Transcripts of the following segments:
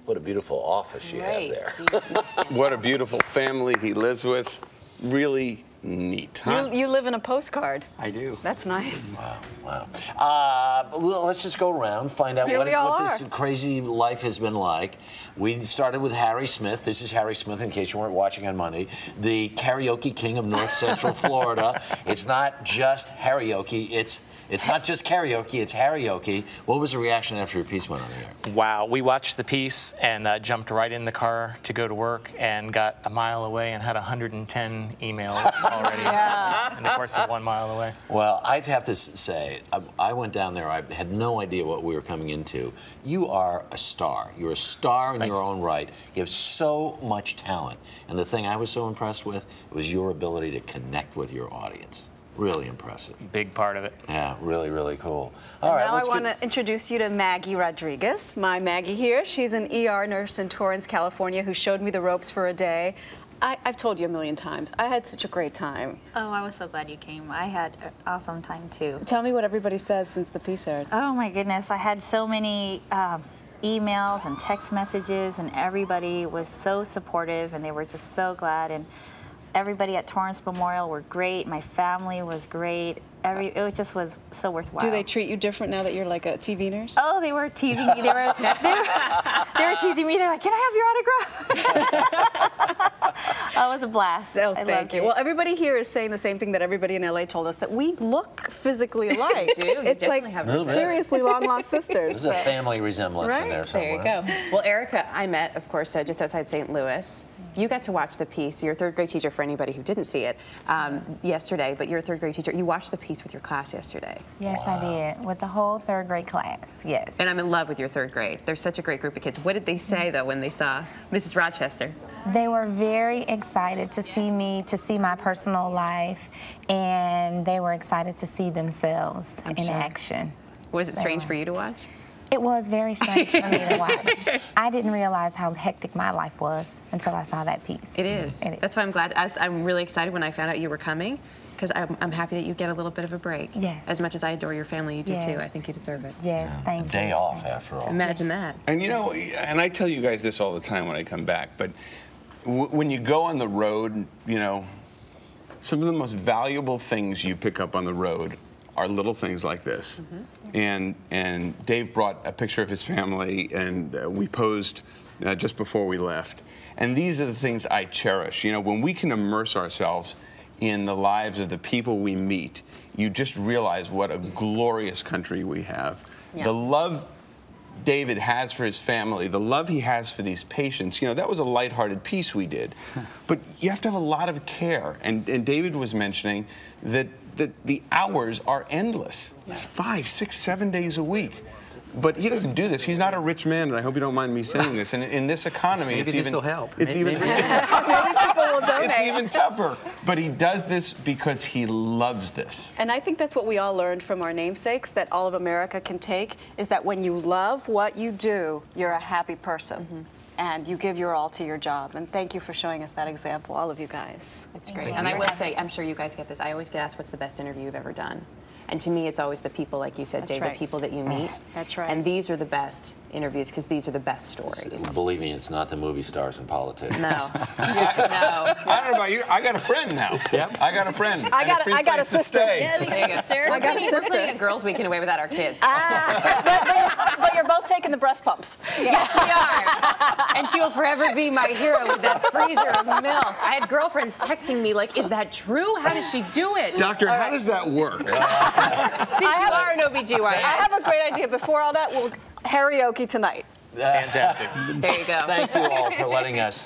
What a beautiful office you have there. What a beautiful family he lives with. Really neat, huh? You live in a postcard. I do. That's nice. Wow, wow. Well, let's just go around, find out what this crazy life has been like. We started with Harry Smith. This is Harry Smith, in case you weren't watching on Monday, the karaoke king of North Central Florida. It's not just karaoke, it's not just karaoke, it's karaoke. What was the reaction after your piece went on the air? Wow, we watched the piece and jumped right in the car to go to work and got a mile away and had 110 emails already in the course of 1 mile away. Well, I'd have to say, I went down there, I had no idea what we were coming into. You are a star. You're a star in your own right. You have so much talent. And the thing I was so impressed with was your ability to connect with your audience. Really impressive. Big part of it. Yeah, really, really cool. All right, now I want to introduce you to Maggie Rodriguez. My Maggie here. She's an ER nurse in Torrance, California, who showed me the ropes for a day. I've told you a million times, I had such a great time. Oh, I was so glad you came. I had an awesome time, too. Tell me what everybody says since the piece aired. Oh, my goodness. I had so many emails and text messages, and everybody was so supportive, and they were just so glad. And everybody at Torrance Memorial were great. My family was great. It just was so worthwhile. Do they treat you different now that you're like a TV nurse? Oh, they were teasing me. They were teasing me. They're like, "Can I have your autograph?" Oh, it was a blast. So thank you. Well, everybody here is saying the same thing that everybody in LA told us, that we look physically alike. It's like seriously long-lost sisters. There's a family resemblance in there somewhere. There you go. Well, Erica, I met, of course, just outside St. Louis. You got to watch the piece. You're a third grade teacher, for anybody who didn't see it yesterday, but you're a third grade teacher. You watched the piece with your class yesterday. Yes, I did. With the whole third grade class, yes. And I'm in love with your third grade. They're such a great group of kids. What did they say, though, when they saw Mrs. Rochester? They were very excited to see me, to see my personal life, and they were excited to see themselves in action. Was it strange for you to watch? It was very strange for me to watch. I didn't realize how hectic my life was until I saw that piece. It is. That's why I'm glad. I'm really excited when I found out you were coming, because I'm happy that you get a little bit of a break. Yes. As much as I adore your family, you do too. I think you deserve it. Yes, thank you. Day off, after all. Imagine that. And you know, and I tell you guys this all the time when I come back, but when you go on the road, you know, some of the most valuable things you pick up on the road are little things like this. And Dave brought a picture of his family, and we posed just before we left. And these are the things I cherish. You know, when we can immerse ourselves in the lives of the people we meet, you just realize what a glorious country we have. Yeah. The love David has for his family, the love he has for these patients, you know, that was a lighthearted piece we did. But you have to have a lot of care. And David was mentioning that the hours are endless. It's 5, 6, 7 days a week. But he doesn't do this. He's not a rich man, and I hope you don't mind me saying this. And in this economy, maybe this will help. It's maybe. It's even tougher. But he does this because he loves this. And I think that's what we all learned from our namesakes, that all of America can take, is that when you love what you do, you're a happy person. And you give your all to your job. And thank you for showing us that example, all of you guys. It's great. And I will say, I'm sure you guys get this, I always get asked what's the best interview you've ever done. And to me, it's always the people, like you said, Dave, the people that you meet. That's right. And these are the best interviews, because these are the best stories. Believe me, it's not the movie stars and politics. No. No. I don't know about you. I got a friend now. Yep. I got a friend. I got a sister. Yeah, there you go. I got a sister. We're putting a girls' weekend away without our kids. But you're both taking the breast pumps. Yes, we are. And she will forever be my hero with that freezer of milk. I had girlfriends texting me like, is that true? How does she do it? Doctor, how does that work? Since you are an OBGYN. I have a great idea. Before all that, we'll karaoke tonight. Fantastic. There you go. Thank you all for letting us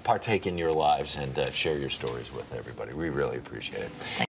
partake in your lives and share your stories with everybody. We really appreciate it.